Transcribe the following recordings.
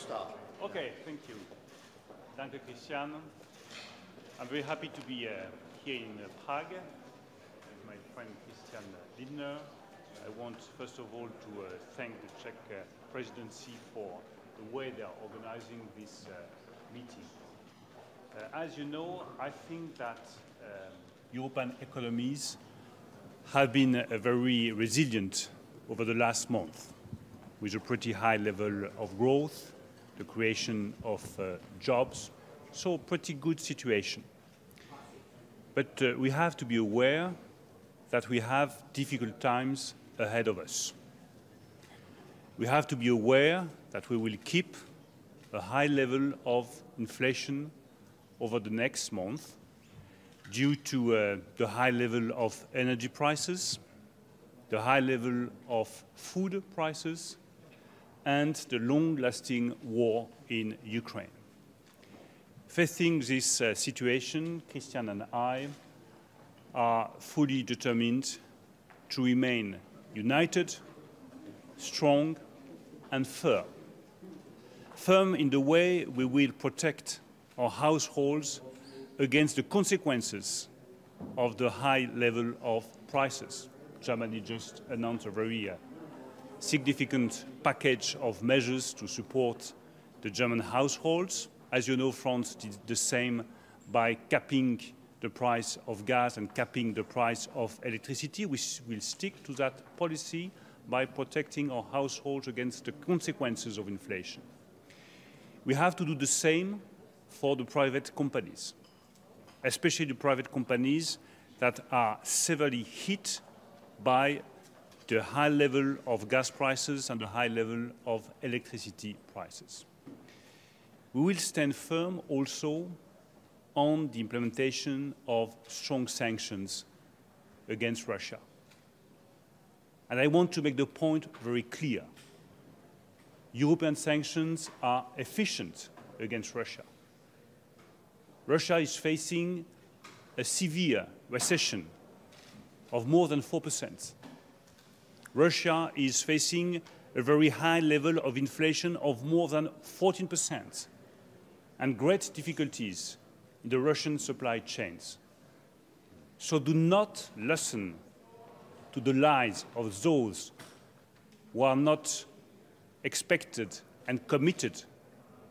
start. Okay, thank you. Danke, Christian. I'm very happy to be here in Prague with my friend Christian Lindner. I want, first of all, to thank the Czech presidency for the way they are organizing this meeting. As you know, I think that European economies have been very resilient over the last month, with a pretty high level of growth, the creation of jobs, so pretty good situation. But we have to be aware that we have difficult times ahead of us. We have to be aware that we will keep a high level of inflation over the next month due to the high level of energy prices, the high level of food prices, and the long-lasting war in Ukraine. Facing this situation, Christian and I are fully determined to remain united, strong, and firm. Firm in the way we will protect our households against the consequences of the high level of prices. Germany just announced a very significant package of measures to support the German households. As you know, France did the same by capping the price of gas and capping the price of electricity. We will stick to that policy by protecting our households against the consequences of inflation. We have to do the same for the private companies, especially the private companies that are severely hit by the high level of gas prices and the high level of electricity prices. We will stand firm also on the implementation of strong sanctions against Russia. And I want to make the point very clear. European sanctions are efficient against Russia. Russia is facing a severe recession of more than 4%. Russia is facing a very high level of inflation of more than 14% and great difficulties in the Russian supply chains. So do not listen to the lies of those who are not expected and committed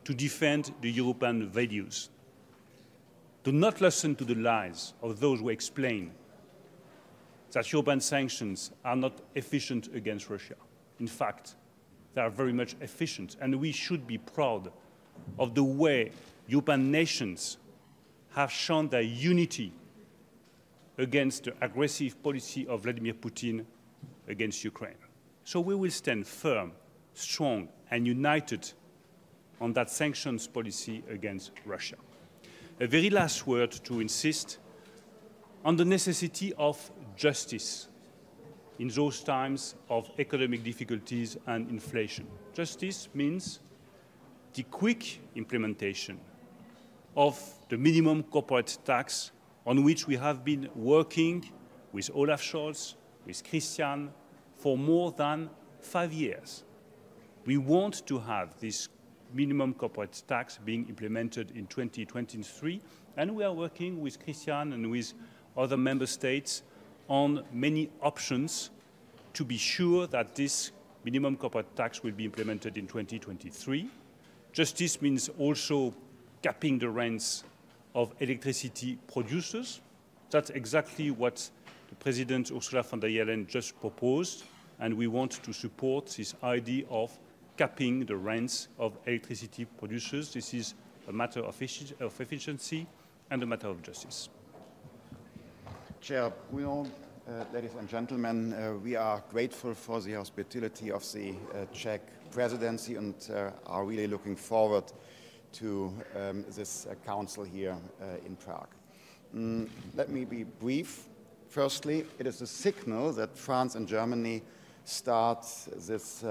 to defend the European values. Do not listen to the lies of those who explain that European sanctions are not efficient against Russia. In fact, they are very much efficient, and we should be proud of the way European nations have shown their unity against the aggressive policy of Vladimir Putin against Ukraine. So we will stand firm, strong, and united on that sanctions policy against Russia. A very last word to insist on the necessity of justice in those times of economic difficulties and inflation. Justice means the quick implementation of the minimum corporate tax on which we have been working with Olaf Scholz, with Christian, for more than 5 years. We want to have this minimum corporate tax being implemented in 2023, and we are working with Christian and with other member states on many options to be sure that this minimum corporate tax will be implemented in 2023. Justice means also capping the rents of electricity producers. That's exactly what the President Ursula von der Leyen just proposed, and we want to support this idea of capping the rents of electricity producers. This is a matter of efficiency and a matter of justice. Chair Bruno, ladies and gentlemen, we are grateful for the hospitality of the Czech presidency and are really looking forward to this council here in Prague. Let me be brief. Firstly, it is a signal that France and Germany start this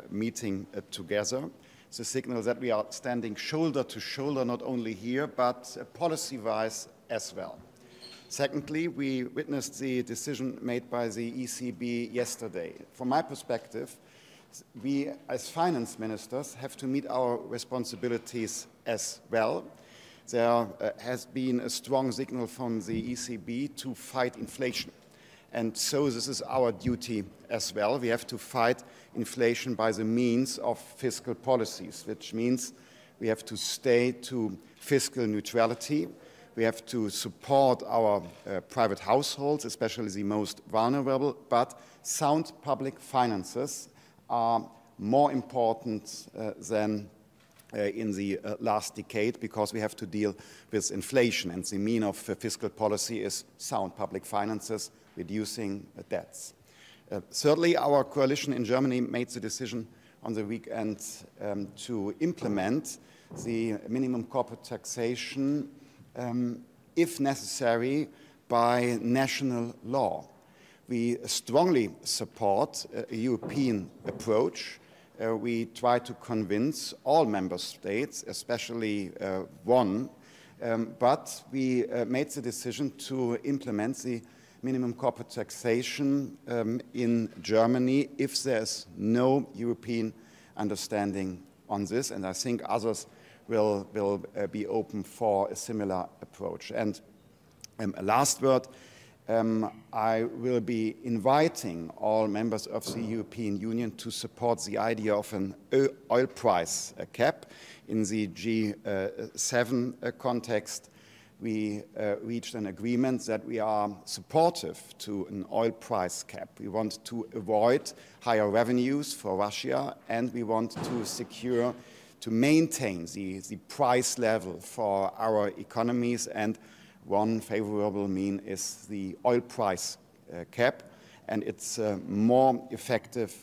meeting together. It's a signal that we are standing shoulder to shoulder, not only here, but policy-wise as well. Secondly, we witnessed the decision made by the ECB yesterday. From my perspective, We, as finance ministers, have to meet our responsibilities as well. There has been a strong signal from the ECB to fight inflation. And so this is our duty as well. We have to fight inflation by the means of fiscal policies, which means we have to stay to fiscal neutrality. We have to support our private households, especially the most vulnerable, but sound public finances are more important than in the last decade, because we have to deal with inflation, and the mean of fiscal policy is sound public finances, reducing debts. Thirdly, our coalition in Germany made the decision on the weekend to implement the minimum corporate taxation, if necessary, by national law. We strongly support a European approach. We try to convince all member states, especially one, but we made the decision to implement the minimum corporate taxation in Germany if there's no European understanding on this, and I think others will be open for a similar approach. And a last word, I will be inviting all members of the European Union to support the idea of an oil price cap. In the G7 context, we reached an agreement that we are supportive to an oil price cap. We want to avoid higher revenues for Russia, and we want to secure, to maintain the price level for our economies, and one favorable mean is the oil price cap, and it's more effective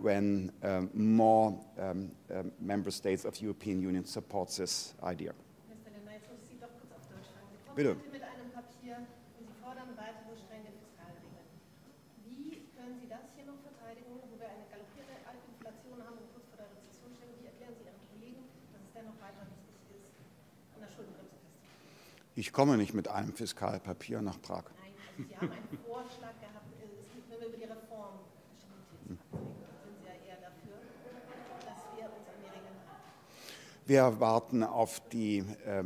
when more member states of the European Union support this idea. Mr. Lindner, jetzt muss ich Sie doch kurz auf Deutsch fragen. Sie kommen Bitte. heute mit einem Papier und Sie fordern weitere strenge Fiskalregeln. Wie können Sie das hier noch verteidigen, wo wir eine galoppierende Inflation haben und kurz vor der Rezession stehen? Wie erklären Sie Ihren Kollegen, dass es dennoch weiter wichtig ist, an der Schuldenbremse festzuhalten? Ich komme nicht mit einem Fiskalpapier nach Prag. Nein, also Sie haben einen Vorschlag gehabt, es gibt, wenn wir über die Reform sind Sie ja eher dafür, dass wir uns an die Regeln halten. Wir warten auf die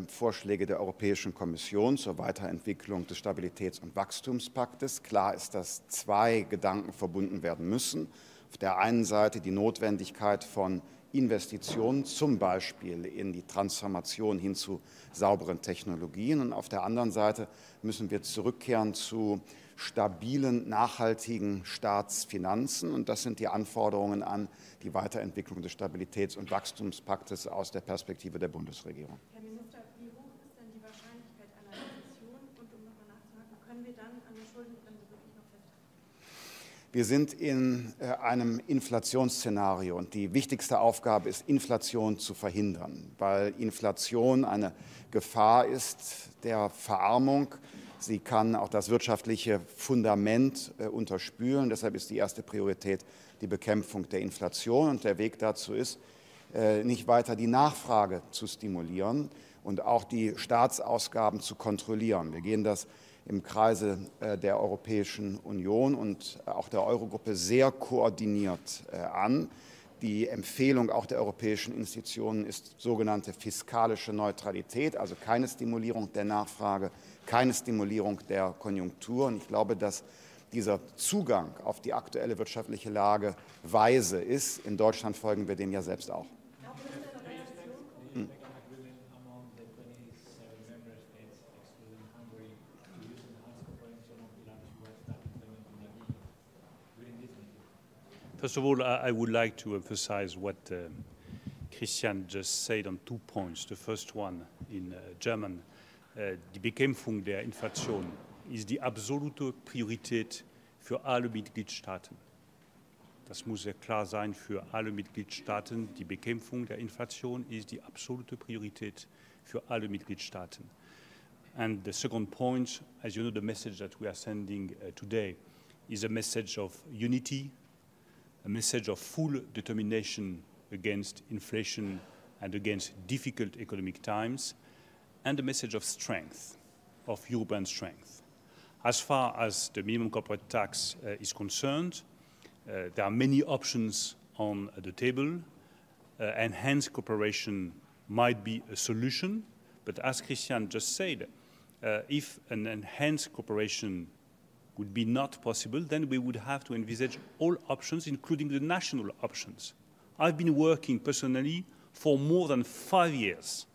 Vorschläge der Europäischen Kommission zur Weiterentwicklung des Stabilitäts- und Wachstumspaktes. Klar ist, dass zwei Gedanken verbunden werden müssen. Auf der einen Seite die Notwendigkeit von Investitionen, zum Beispiel in die Transformation hin zu sauberen Technologien. Und auf der anderen Seite müssen wir zurückkehren zu stabilen, nachhaltigen Staatsfinanzen. Und das sind die Anforderungen an die Weiterentwicklung des Stabilitäts- und Wachstumspaktes aus der Perspektive der Bundesregierung. Herr Minister, wie hoch ist denn die Wahrscheinlichkeit einer Rezession? Und um nochmal nachzuhaken, können wir dann an der Schuldenbremse wirklich noch festhalten? Wir sind in einem Inflationsszenario, und die wichtigste Aufgabe ist, Inflation zu verhindern, weil Inflation eine Gefahr ist der Verarmung. Sie kann auch das wirtschaftliche Fundament unterspülen. Deshalb ist die erste Priorität die Bekämpfung der Inflation. Und der Weg dazu ist, nicht weiter die Nachfrage zu stimulieren und auch die Staatsausgaben zu kontrollieren. Wir gehen das im Kreise der Europäischen Union und auch der Eurogruppe sehr koordiniert an. Die Empfehlung auch der europäischen Institutionen ist sogenannte fiskalische Neutralität, also keine Stimulierung der Nachfrage, keine Stimulierung der Konjunktur. Und ich glaube, dass dieser Zugang auf die aktuelle wirtschaftliche Lage weise ist. In Deutschland folgen wir dem ja selbst auch. First of all, I would like to emphasize what Christian just said on 2 points. The first one in German, die Bekämpfung der Inflation ist die absolute Priorität für alle Mitgliedstaaten. Das muss sehr klar sein für alle Mitgliedstaaten. Die Bekämpfung der Inflation ist die absolute Priorität für alle Mitgliedstaaten. And the second point, as you know, the message that we are sending today is a message of unity, a message of full determination against inflation and against difficult economic times, and a message of strength, of European strength. As far as the minimum corporate tax is concerned, there are many options on the table. Enhanced cooperation might be a solution, but as Christian just said, if an enhanced cooperation would be not possible, then we would have to envisage all options, including the national options. I've been working personally for more than 5 years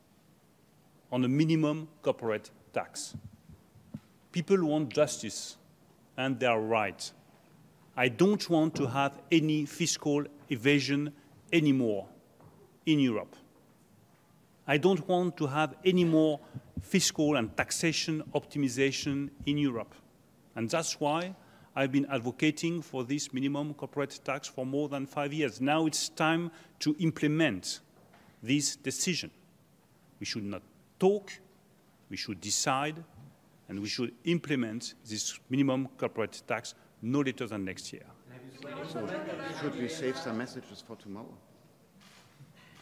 on a minimum corporate tax. People want justice, and they are right. I don't want to have any fiscal evasion anymore in Europe. I don't want to have any more fiscal and taxation optimization in Europe. And that's why I've been advocating for this minimum corporate tax for more than 5 years. Now it's time to implement this decision. We should not talk, we should decide, and we should implement this minimum corporate tax no later than next year. So, should we save some messages for tomorrow?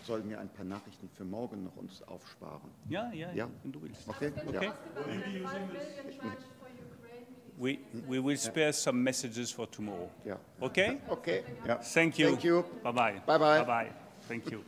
Sollten wir ein paar Nachrichten für morgen noch uns aufsparen? Ja, wenn du willst. Okay? Okay. Ja. We will spare some messages for tomorrow. Yeah. Okay? Okay. Yeah. Thank you. Thank you. Bye-bye. Bye-bye. Bye-bye. Thank you.